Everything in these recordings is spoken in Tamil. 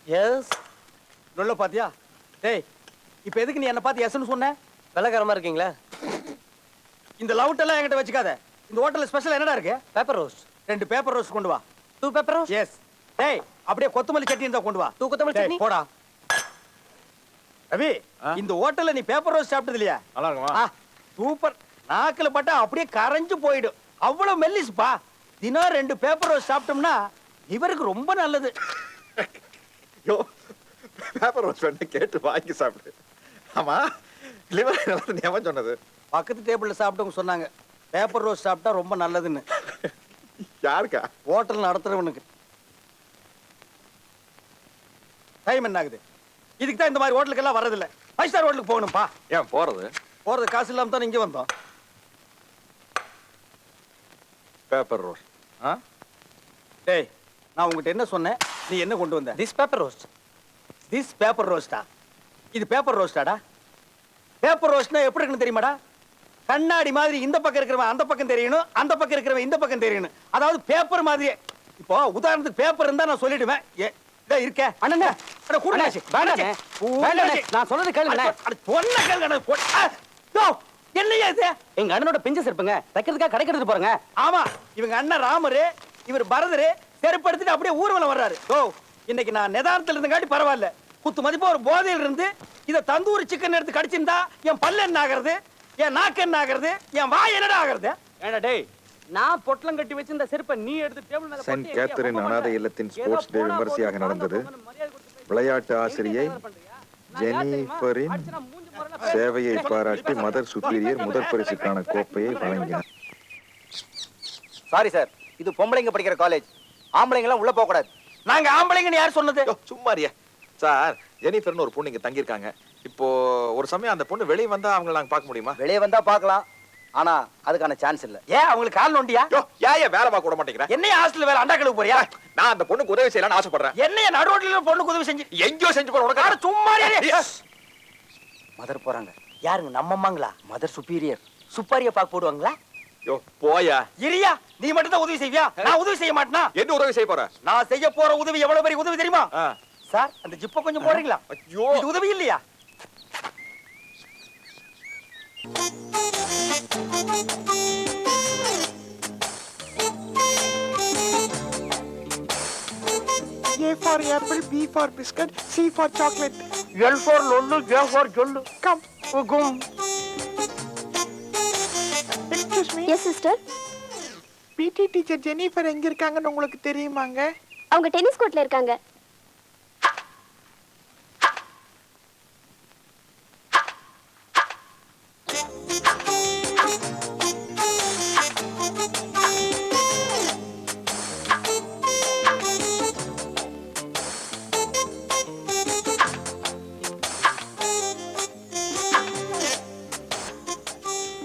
எஸ். சொல்ல பாத்தியா? டேய், இப்போ எதுக்கு நீ என்ன பார்த்து எஸ்ன்னு சொன்ன? வெள்ளக்காரமா இருக்கீங்களா? இந்த லவுட் எல்லாம் என்கிட்ட வச்சுக்காத. இந்த ஹோட்டல்ல ஸ்பெஷல் என்னடா இருக்கு? Paper roast. 2 பேப்பர் ரோஸ்ட் கொண்டு வா. 2 பேப்பர் ரோஸ்ட். எஸ். டேய், அப்படியே கொத்தமல்லி சட்னி இருந்தா கொண்டு வா. 2 கொத்தமல்லி சட்னி. போடா. ரவி, இந்த ஹோட்டல்ல நீ பேப்பர் ரோஸ்ட் சாப்பிட்டது இல்லையா? நல்லா இருக்குமா? சூப்பர். நாக்குல பட்டா அப்படியே கரைஞ்சு போயிடும். அவ்வளவு மெல்லிஸ்பா. தினம் 2 பேப்பர் ரோஸ்ட் சாப்பிட்டோம்னா இவருக்கு ரொம்ப நல்லது. யோ, பேப்பர் ரோஸ்ட் வேணா கேட்டு வாங்கி சாப்பிடு. ஆமா, லிவர் நல்லது ஞாபகம் சொன்னது. பக்கத்து டேபிள்ல சாப்பிட்டவங்க சொன்னாங்க பேப்பர் ரோஸ்ட் சாப்பிட்டா ரொம்ப நல்லதுன்னு. யாருக்கா? ஹோட்டல் நடத்துறவனுக்கு. டைம் என்ன ஆகுது? இதுக்கு தான் இந்த மாதிரி ஹோட்டலுக்கு எல்லாம் வரதில்லை. 5 ஸ்டார் ஹோட்டலுக்கு போகணும்பா. ஏன் போறது? போறது காசு இல்லாம தான் இங்க வந்தோம். Paper roast. டேய், நான் உங்ககிட்ட என்ன சொன்னேன்? நீ என்ன கொண்டு வந்த? This paper roast. This paper ரோஸ்டா? இது பேப்பர் ரோஸ்டாடா? பேப்பர் ரோஸ்ட்னா எப்படி இருக்குன்னு தெரியுமாடா? கண்ணாடி மாதிரி இந்த பக்கம் இருக்கிறவன் அந்த பக்கம் தெரியணும், அந்த பக்கம் இருக்கிறவன் இந்த பக்கம் தெரியணும். அதாவது பேப்பர் மாதிரியே. இப்போ உதாரணத்துக்கு பேப்பர் இருந்தா நான் சொல்லிடுவேன். இருக்கே அண்ணே, அட கூடாச்சு. வேண்டானே. வேண்டானே. நான் சொல்றது கேளுங்க. அட பொண்ண கேளுங்க. என்னையா இது? எங்க அண்ணனோட பிஞ்சஸ் இருப்பங்க. தைக்கிறதுக்காக கடைக்கு எடுத்துட்டு போறங்க. ஆமா, இவங்க அண்ணன் ராமரு, இவர் பரதரு செருப்படுத்திட்டு அப்படியே ஊர்வலம் வர்றாரு. ஓ, இன்னைக்கு நான் நிதானத்துல இருந்தங்காட்டி பரவாயில்ல. குத்து மதிப்பா ஒரு போதையில் இருந்து இத தந்தூரி சிக்கன் எடுத்து கடிச்சிருந்தா என் பல்லு என்ன ஆகிறது, என் நாக்கு என்ன ஆகிறது, என் வாய் என்னடா ஆகிறது? ஏண்டா டேய், நான் பொட்டலம் கட்டி வச்சிருந்த செருப்பை நீ எடுத்து டேபிள் மேல போட்டு செயின்ட் கேத்தரின் அனாதை இல்லத்தின் ஸ்போர்ட்ஸ் டே விமர்சையாக நடந்தது. விளையாட்டு ஆசிரியை ஜெனிஃபரின் சேவையை பாராட்டி மதர் சுப்பீரியர் முதல் பரிசுக்கான கோப்பையை வழங்கினார். சாரி சார், இது பொம்பளைங்க படிக்கிற காலேஜ். ஆம்பளைங்க எல்லாம் உள்ள போக கூடாது. நாங்க ஆம்பளைங்கன்னு யார் சொன்னது? சும்மாரியா சார், ஜெனிஃபர்னு ஒரு பொண்ணு இங்க தங்கி இருக்காங்க. இப்போ ஒரு சமயம் அந்த பொண்ணு வெளியே வந்தா அவங்கள நாங்க பார்க்க முடியுமா? வெளியே வந்தா பார்க்கலாம், ஆனா அதுக்கான சான்ஸ் இல்ல. ஏன் அவங்களுக்கு கால் நோண்டியா? ஏன் வேலை பார்க்க விட மாட்டேங்கிறேன்? என்னைய ஹாஸ்டல் வேலை அண்டாக்களுக்கு போறியா? நான் அந்த பொண்ணுக்கு உதவி செய்யலாம்னு ஆசைப்படுறேன். என்னைய நடுரோட்ல பொண்ணுக்கு உதவி செஞ்சு எங்கேயோ செஞ்சு போற உனக்கு சும்மா மதர் போறாங்க. யாருங்க? நம்ம அம்மாங்களா? Mother superior. சுப்பாரிய பாக்க போடுவாங்களா? யோ போயா. இரியா, நீ மட்டும் தான் உதவி செய்வியா? நான் உதவி செய்ய மாட்டேனா? என்ன உதவி செய்ய போற? நான் செய்ய போற உதவி எவ்வளவு பெரிய உதவி தெரியுமா? சார், அந்த ஜிப்ப கொஞ்சம் போடுறீங்களா? ஐயோ, இது உதவி இல்லையா? A for apple, B for biscuit, C for chocolate. L for lollu, J for jollu. Come. Gum. Excuse me. Yes sister. PT teacher Jennifer எங்க இருக்காங்கன்னு உங்களுக்கு தெரியுமாங்க? அவங்க டென்னிஸ் கோர்ட்ல இருக்காங்க.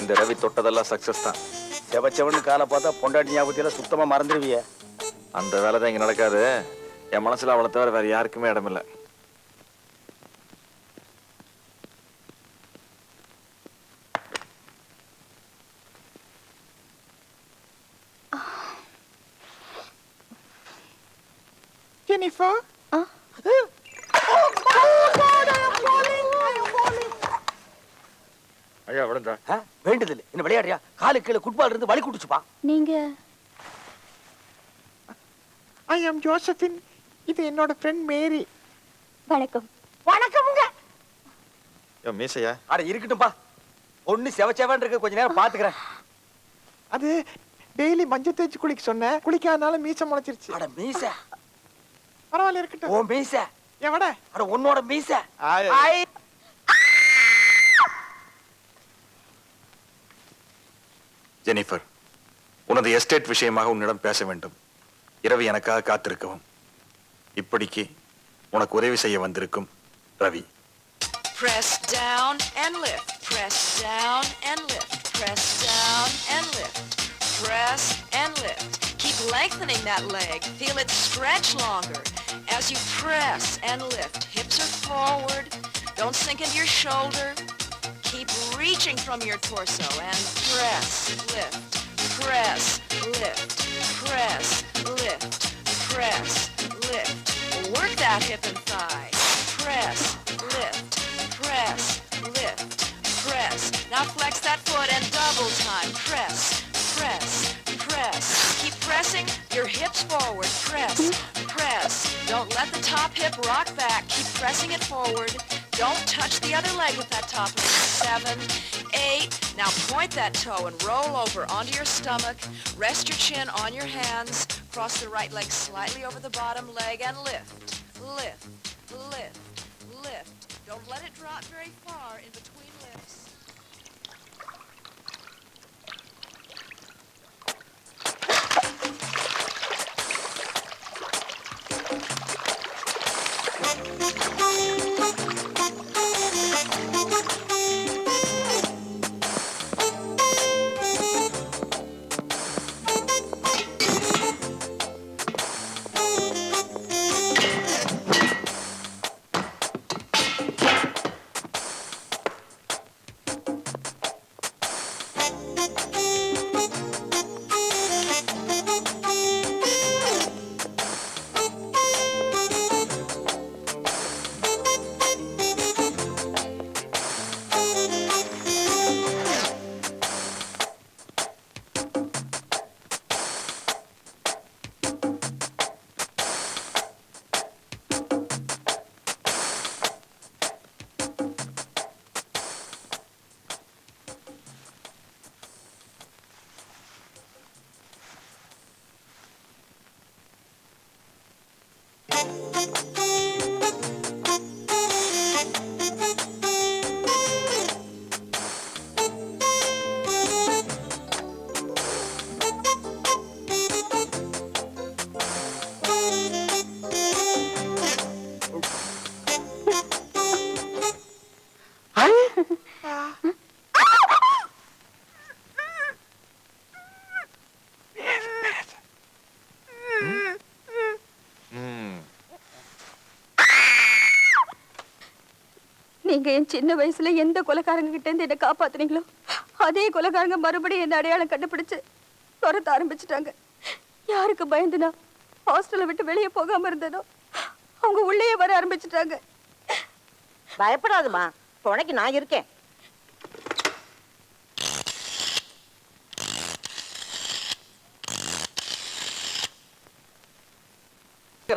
இந்த ரவி தொட்டதெல்லாம் சக்சஸ் தான். செவச்சவன்னு காலை பார்த்தா பொண்டாட்டி ஞாபகத்தில சுத்தமா மறந்துடுவிய. அந்த வேலை தான் இங்க நடக்காது. என் மனசுல அவளை தவிர வேற யாருக்குமே இடமில்லை. Jennifer? ஐயா விடுங்க. வேண்டுதல் என்ன விளையாடுறியா? காலு கீழே ஃபுட்பால் இருந்து வலி குடிச்சுப்பா. நீங்க I am Josephine. இது என்னோட ஃப்ரெண்ட் மேரி. வணக்கம். வணக்கம்ங்க. யோ மீசையா. அட இருக்கட்டும்பா. ஒண்ணு செவச்சவன் இருக்கு, கொஞ்ச நேரம் பாத்துக்கறேன். அது டெய்லி மஞ்சள் தேய்ச்சி குளிக்க சொன்னேன். குளிக்காதனால மீசை முளைச்சிருச்சு. அட மீச. பரவாயில்ல இருக்கட்டும். ஓ மீச. எவட? அட உன்னோட மீச. ஐ ஜெனிஃபர், உனது எஸ்டேட் விஷயமாக உன்னிடம் பேச வேண்டும். இரவு எனக்காக காத்திருக்கவும். இப்படிக்கு உனக்கு உதவி செய்ய வந்திருக்கும் Ravi. Press down and lift. Press down and lift. Press down and lift. Press and lift. Keep lengthening that leg. Feel it stretch longer as you press and lift. Hips are forward. Don't sink into your shoulder. Keep reaching from your torso and press, lift, press, lift, press, lift, press, lift. Work that hip and thigh. Press, lift, press, lift, press. Now flex that foot and double time. Press, press, press. Keep pressing your hips forward. Press, press. Don't let the top hip rock back. Keep pressing it forward. Don't touch the other leg with that top leg. 7, 8. Now point that toe and roll over onto your stomach. Rest your chin on your hands. Cross the right leg slightly over the bottom leg and lift, lift, lift, lift. Don't let it drop very far in between lifts. நீங்க என் சின்ன வயசுல எந்த கொலைக்காரங்க கிட்ட இருந்து என்ன காப்பாத்துனீங்களோ அதே கொலைக்காரங்க மறுபடியும் என்ன அடையாளம் கண்டுபிடிச்சு துரத்த ஆரம்பிச்சுட்டாங்க. யாருக்கு பயந்துனா ஹாஸ்டலை விட்டு வெளியே போகாம இருந்ததோ அவங்க உள்ளே வர ஆரம்பிச்சுட்டாங்க. பயப்படாதுமா, துணைக்கு நான் இருக்கேன்.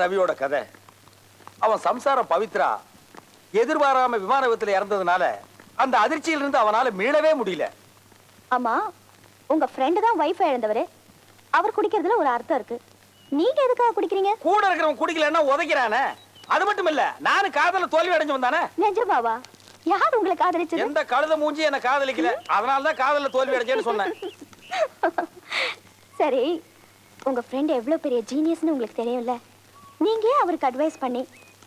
ரவியோட கதை. அவன் சம்சாரம் பவித்ரா எதிர்பாராம விமான விபத்துல இறந்ததுனால அந்த அதிர்ச்சியிலிருந்து அவனால மீளவே முடியல. ஆமா, உங்க ஃப்ரெண்டு தான் வைஃப் இழந்தவரு. அவர் குடிக்கிறதுல ஒரு அர்த்தம் இருக்கு. நீங்க எதுக்காக குடிக்கிறீங்க? கூட இருக்கிறவன் குடிக்கலன்னா உதைக்கிறானே. அது மட்டும் இல்ல, நானும் காதல தோல்வி அடைஞ்சு வந்தானே. நிஜமாவா? யார் உங்களை காதலிச்சது? எந்த கழுத மூஞ்சி என்ன காதலிக்கல. அதனால தான் காதல்ல தோல்வி அடைஞ்சேன்னு சொன்னேன். சரி, உங்க ஃப்ரெண்ட் எவ்வளவு பெரிய ஜீனியஸ்னு உங்களுக்கு தெரியும்ல. நீங்க அவருக்கு அட்வைஸ் பண்ணி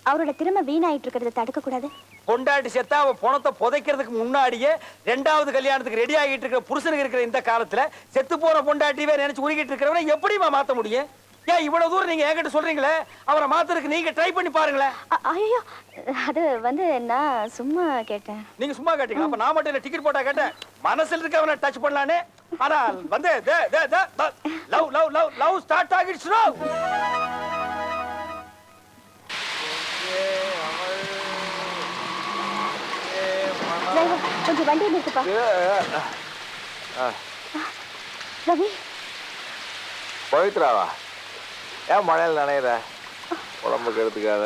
அவரோட திறமை வீணாயிட்டு இருக்கிறத தடுக்க கூடாது. பொண்டாட்டி செத்தா அவன் பணத்தை புதைக்கிறதுக்கு முன்னாடியே ரெண்டாவது கல்யாணத்துக்கு ரெடி ஆகிட்டு இருக்கிற புருஷனுக்கு இருக்கிற இந்த காலத்துல செத்து போன பொண்டாட்டிவே நினைச்சு உருகிட்டு இருக்கிறவனை எப்படிமா மாத்த முடியும்? ஏன் இவ்வளவு தூரம் நீங்க என்கிட்ட சொல்றீங்களே, அவரை மாத்துறதுக்கு நீங்க ட்ரை பண்ணி பாருங்களேன். ஐயோ, அது நான் சும்மா கேட்டேன். நீங்க சும்மா கேட்டீங்க. அப்ப நான் மட்டும் இல்ல, டிக்கெட் போட்டா கேட்டேன். மனசுல இருக்கவனை டச் பண்ணலானே. ஆனா வந்து love love love love start ஆகிடுச்சு. கொஞ்சம் வண்டி நிறுத்துப்பா. ரவி, பவித்ராவா? ஏன் மழையில் நனையிற? உடம்புக்கு எடுத்துக்காத.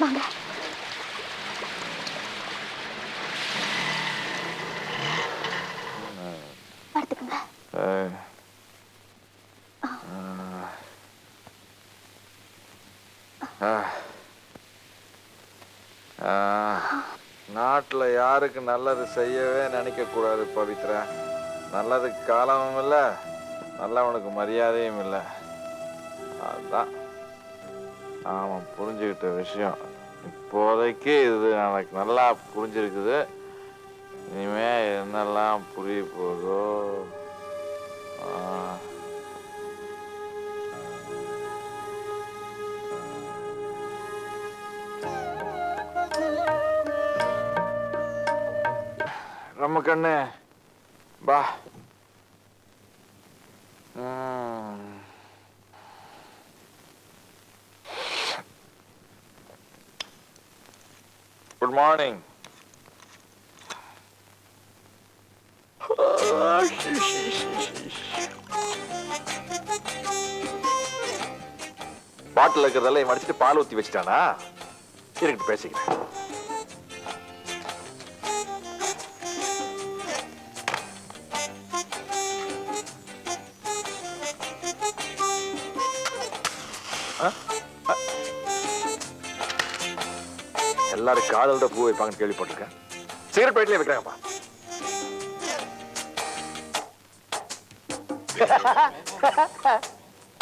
வாங்க. படுத்துக்குங்க. நாட்டில் யாருக்கு நல்லது செய்யவே நினைக்க கூடாது பவித்ரா. நல்லதுக்கு காலமும் இல்லை, நல்லவனுக்கு மரியாதையும் இல்லை. அதுதான் அவன் புரிஞ்சுக்கிட்ட விஷயம். இப்போதைக்கு இது எனக்கு நல்லா புரிஞ்சிருக்குது. இனிமே என்னெல்லாம் புரிய போதோ. நம்ம கண்ணு பா. Good morning. பாட்டில் இருக்கிறதெல்லாம் மடிச்சிட்டு பால் ஊத்தி வச்சுட்டானா? இருக்கட்டும், பேசிக்கிறேன். எல்லாரும் காதல் தான் பூ வைப்பாங்கன்னு கேள்விப்பட்டிருக்கேன். சிகரெட் பேட்லயே வைக்கிறாங்கப்பா.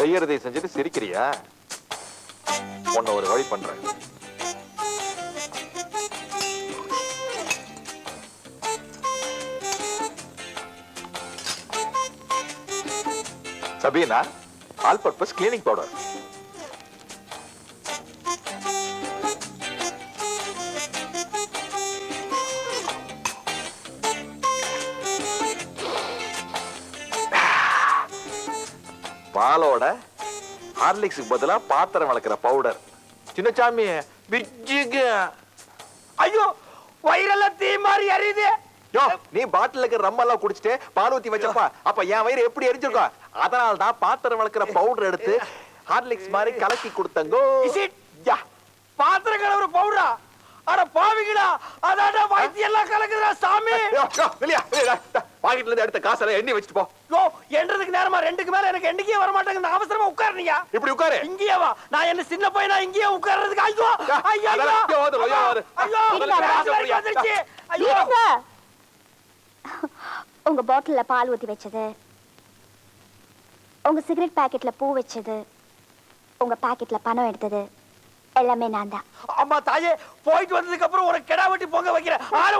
செய்யறதை செஞ்சுட்டு சிரிக்கிறியா? உன்னை ஒரு வழி பண்றேன். Sabena, all purpose cleaning powder. பாலோட ஹார்லிக்ஸுக்கு பதிலா பாத்திரம் வளர்க்கிற பவுடர். சின்னசாமி, ஐயோ, வயிறெல்லாம் தீ மாதிரி எரியுது. யோ, நீ பாட்டில் இருக்கிற ரம்மெல்லாம் குடிச்சிட்டு பால் ஊத்தி வச்சப்பா, அப்ப என் வயிறு எப்படி எரிஞ்சிருக்கும்? அதனால தான் பாத்திரம் வளர்க்கிற பவுடர் எடுத்து ஹார்லிக்ஸ் மாதிரி கலக்கி கொடுத்தங்கோ. பாத்திரம் கலவுற பவுடரா? அட பாவிங்களா, அதாடா வைத்தியம் எல்லாம் கலக்குதுடா சாமி. பாக்கெட்ல இருந்து எடுத்த காசெல்லாம் எண்ணி வச்சுட்டு போ. யோ, எண்றதுக்கு நேரமா 2க்கு மேல எனக்கு எண்ணிக்கே வர மாட்டேங்குது. அவசரமா உட்காருங்க. இப்படி உட்காரு. இங்கேயே வா. நான் என்ன சின்ன பையனா இங்கேயே உட்கார்றதுக்கு? ஐயோ ஐயோ ஐயோ. இருங்க. உங்க பாட்டில்ல பால் ஊத்தி வச்சது, உங்க சிகரெட் பாக்கெட்ல பூ வச்சது, உங்க பாக்கெட்ல பணம் எடுத்தது எல்லாமே நான் தான். அம்மா தாயே, போயிட்டு வந்ததுக்கு அப்புறம் ஒரு கெடா வெட்டி பொங்க வைக்கிறேன். ஆள